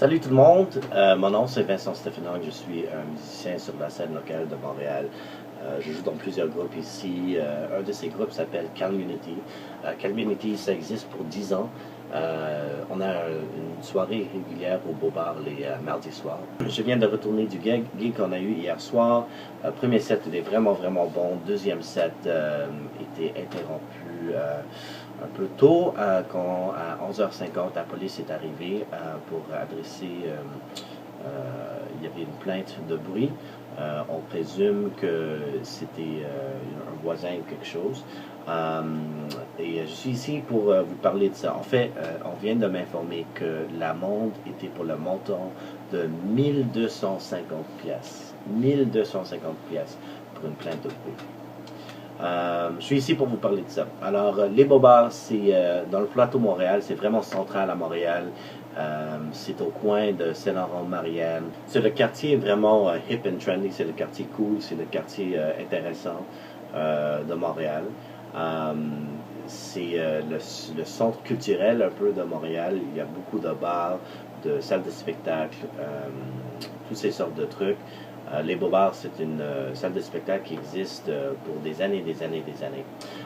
Salut tout le monde, mon nom c'est Vincent Stéphanoc, je suis un musicien sur la scène locale de Montréal. Je joue dans plusieurs groupes ici. Un de ces groupes s'appelle Calmunity. Calmunity, ça existe pour 10 ans. On a une soirée régulière au Beau Bar les mardis soirs. Je viens de retourner du gig qu'on a eu hier soir. Premier set était vraiment bon. Deuxième set était interrompu un peu tôt quand à 11h50 la police est arrivée pour adresser il y avait une plainte de bruit. On présume que c'était un voisin ou quelque chose. Et je suis ici pour vous parler de ça. En fait, on vient de m'informer que l'amende était pour le montant de 1250 pièces. 1250 pièces pour une plainte de bruit. Je suis ici pour vous parler de ça. Alors, les Beaux Bars, c'est dans le plateau Montréal, c'est vraiment central à Montréal. C'est au coin de Saint-Laurent-Marianne. C'est le quartier vraiment hip and trendy, c'est le quartier cool, c'est le quartier intéressant de Montréal. C'est le centre culturel un peu de Montréal. Il y a beaucoup de bars, de salles de spectacle, toutes ces sortes de trucs. Les Beaux Bars, c'est une salle de spectacle qui existe pour des années.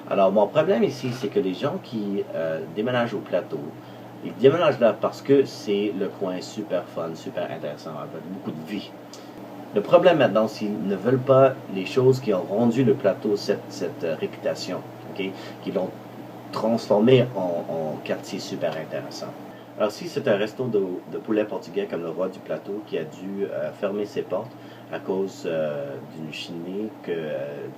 Alors, mon problème ici, c'est que les gens qui déménagent au plateau, ils déménagent là parce que c'est le coin super fun, super intéressant, avec beaucoup de vie. Le problème maintenant, c'est qu'ils ne veulent pas les choses qui ont rendu le plateau cette réputation, okay? Qui l'ont transformé en quartier super intéressant. Alors si c'est un resto de poulet portugais comme le Roi du Plateau qui a dû fermer ses portes à cause d'une chimie que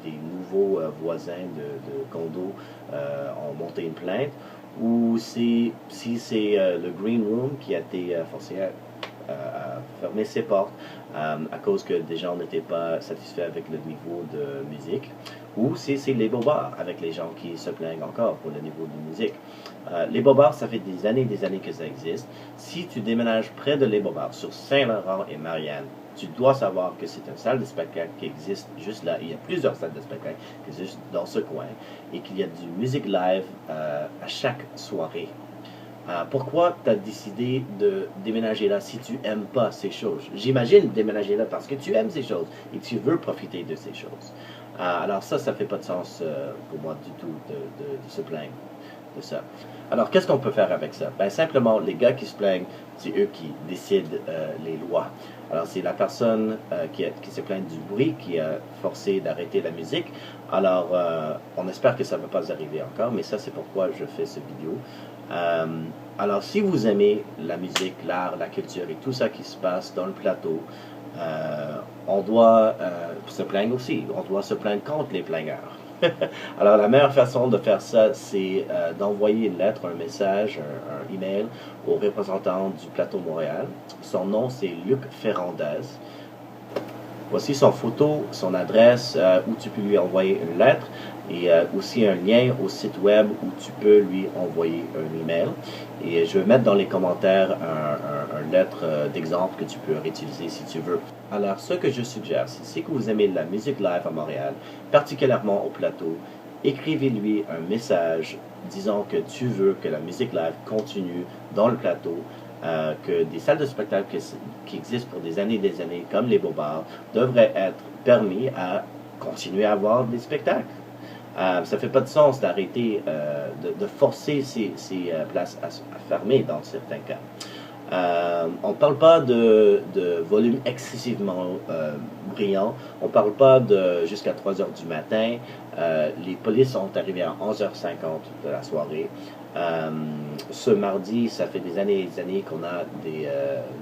des nouveaux voisins de condo ont monté une plainte, ou si c'est le Green Room qui a été forcé à fermer ses portes à cause que des gens n'étaient pas satisfaits avec le niveau de musique, ou si c'est les Beaux Bars avec les gens qui se plaignent encore pour le niveau de musique. Les Beaux Bars, ça fait des années que ça existe. Si tu déménages près de les Beaux Bars, sur Saint-Laurent et Marianne, tu dois savoir que c'est une salle de spectacle qui existe juste là. Il y a plusieurs salles de spectacle qui existent dans ce coin et qu'il y a du musique live à chaque soirée. Pourquoi tu as décidé de déménager là si tu n'aimes pas ces choses? J'imagine déménager là parce que tu aimes ces choses et tu veux profiter de ces choses. Alors ça fait pas de sens pour moi du tout de se plaindre de ça. Alors qu'est-ce qu'on peut faire avec ça? Ben simplement, les gars qui se plaignent, c'est eux qui décident les lois. Alors c'est la personne qui se plaint du bruit qui a forcé d'arrêter la musique. Alors on espère que ça ne va pas arriver encore, mais ça c'est pourquoi je fais cette vidéo. Alors si vous aimez la musique, l'art, la culture et tout ça qui se passe dans le plateau, on doit se plaindre aussi. On doit se plaindre contre les plaigneurs. Alors la meilleure façon de faire ça, c'est d'envoyer une lettre, un message, un email au représentant du plateau Montréal. Son nom c'est Luc Ferrandez. Voici son photo, son adresse où tu peux lui envoyer une lettre et aussi un lien au site web où tu peux lui envoyer un email. Et je vais mettre dans les commentaires une lettre d'exemple que tu peux réutiliser si tu veux. Alors, ce que je suggère, c'est que vous aimez la musique live à Montréal, particulièrement au plateau, écrivez-lui un message disant que tu veux que la musique live continue dans le plateau, que des salles de spectacle qui existent pour des années, comme les Beaux Bars, devraient être permis à continuer à avoir des spectacles. Ça ne fait pas de sens d'arrêter, de forcer ces places à fermer dans certains cas. On ne parle pas de volume excessivement brillant. On ne parle pas de jusqu'à 3 heures du matin. Les polices sont arrivées à 11h50 de la soirée. Ce mardi, ça fait des années qu'on a de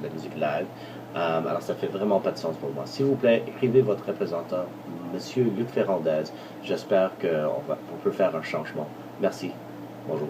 la musique live. Alors, ça fait vraiment pas de sens pour moi. S'il vous plaît, écrivez votre représentant, Monsieur Luc Ferrandez. J'espère qu'on peut faire un changement. Merci. Bonjour.